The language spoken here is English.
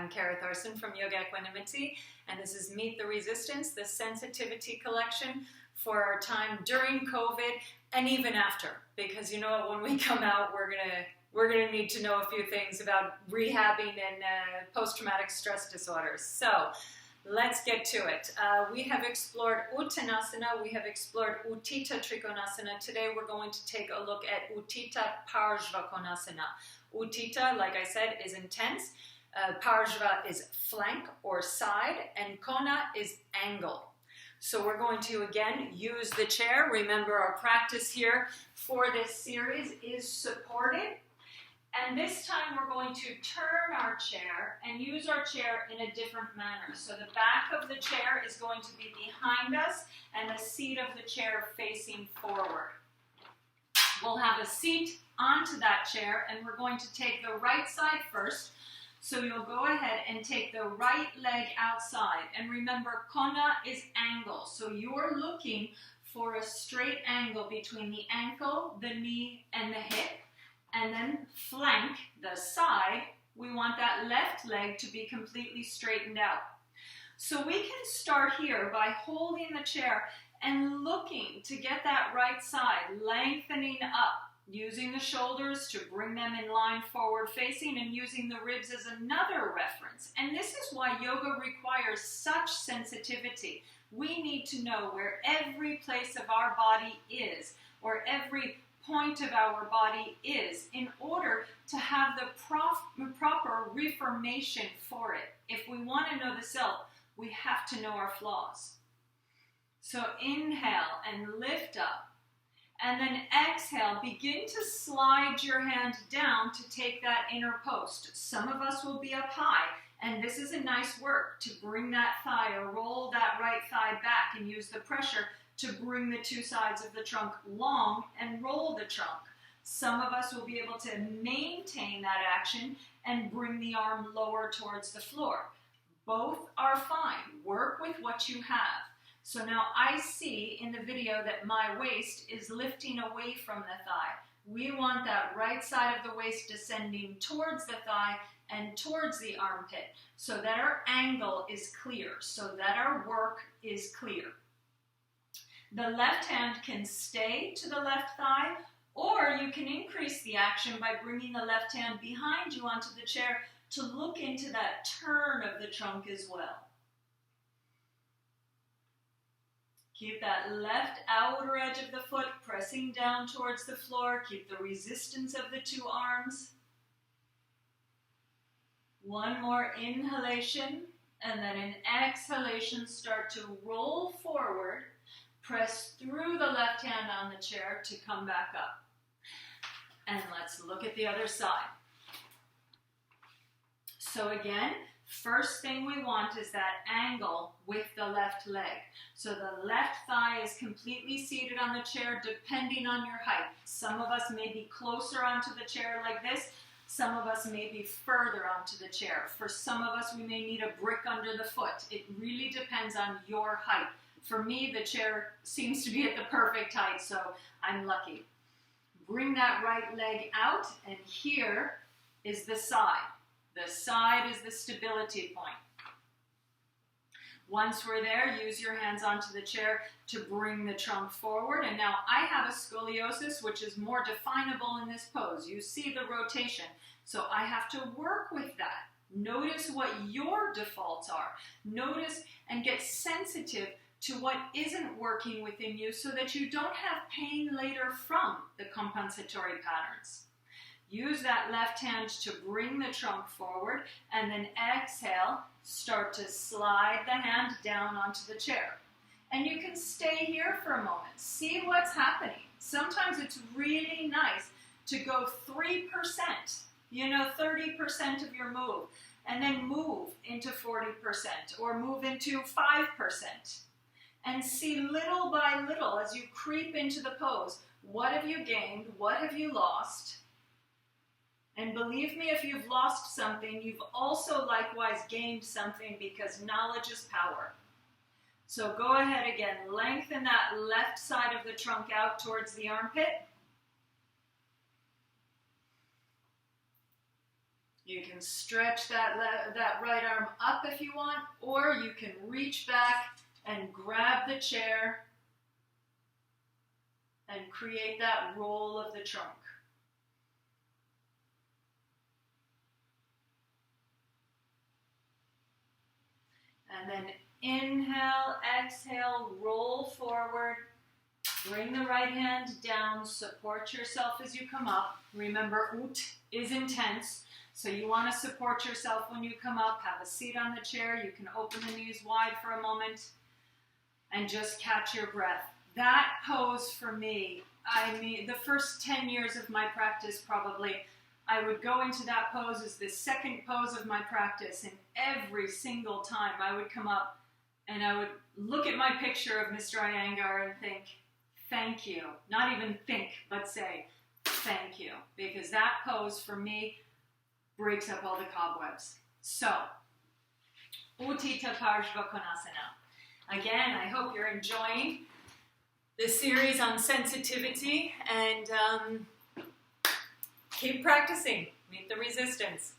I'm Kara Thorson from Yoga Equanimity, and this is Meet the Resistance, the sensitivity collection for our time during COVID and even after. Because you know what, when we come out, we're gonna need to know a few things about rehabbing and post-traumatic stress disorders. So let's get to it. We have explored Uttanasana, we have explored Utthita Trikonasana. Today we're going to take a look at Utthita ParsvaKonasana. Utthita, like I said, is intense. Parsva is flank or side, and Kona is angle. So we're going to again use the chair. Remember, our practice here for this series is supported. And this time we're going to turn our chair and use our chair in a different manner. So the back of the chair is going to be behind us and the seat of the chair facing forward. We'll have a seat onto that chair and we're going to take the right side first. So you'll go ahead and take the right leg outside. And remember, Kona is angle. So you're looking for a straight angle between the ankle, the knee, and the hip. And then flank, the side, we want that left leg to be completely straightened out. So we can start here by holding the chair and looking to get that right side, lengthening up, using the shoulders to bring them in line forward facing and using the ribs as another reference. And this is why yoga requires such sensitivity. We need to know where every place of our body is, or every point of our body is, in order to have the proper reformation for it. If we want to know the self, we have to know our flaws. So inhale and lift up. And then exhale, begin to slide your hand down to take that inner post. Some of us will be up high, and this is a nice work to bring that thigh or roll that right thigh back and use the pressure to bring the two sides of the trunk long and roll the trunk. Some of us will be able to maintain that action and bring the arm lower towards the floor. Both are fine. Work with what you have. So now I see in the video that my waist is lifting away from the thigh. We want that right side of the waist descending towards the thigh and towards the armpit so that our angle is clear, so that our work is clear. The left hand can stay to the left thigh, or you can increase the action by bringing the left hand behind you onto the chair to look into that turn of the trunk as well. Keep that left outer edge of the foot pressing down towards the floor. Keep the resistance of the two arms. One more inhalation, and then an exhalation, start to roll forward. Press through the left hand on the chair to come back up. And let's look at the other side. So again, first thing we want is that angle with the left leg. So the left thigh is completely seated on the chair depending on your height. Some of us may be closer onto the chair like this. Some of us may be further onto the chair. For some of us, we may need a brick under the foot. It really depends on your height. For me, the chair seems to be at the perfect height, so I'm lucky. Bring that right leg out, and here is the side. The side is the stability point. Once we're there, use your hands onto the chair to bring the trunk forward. And now I have a scoliosis, which is more definable in this pose. You see the rotation, so I have to work with that. Notice what your defaults are. Notice and get sensitive to what isn't working within you so that you don't have pain later from the compensatory patterns. Use that left hand to bring the trunk forward, and then exhale, start to slide the hand down onto the chair. And you can stay here for a moment. See what's happening. Sometimes it's really nice to go 3%, 30% of your move, and then move into 40% or move into 5%. And see little by little as you creep into the pose, what have you gained, what have you lost? And believe me, if you've lost something, you've also likewise gained something, because knowledge is power. So go ahead again, lengthen that left side of the trunk out towards the armpit. You can stretch that right arm up if you want, or you can reach back and grab the chair and create that roll of the trunk. And then inhale, exhale, roll forward. Bring the right hand down, support yourself as you come up. Remember, is intense, so you want to support yourself when you come up. Have a seat on the chair. You can open the knees wide for a moment and just catch your breath. That pose for me, I mean, the first 10 years of my practice probably, I would go into that pose as the second pose of my practice, and every single time I would come up and I would look at my picture of Mr. Iyengar and think, thank you. Not even think, but say, thank you. Because that pose for me breaks up all the cobwebs. So, Utthita ParsvaKonasana. Again, I hope you're enjoying this series on sensitivity, and keep practicing. Meet the resistance.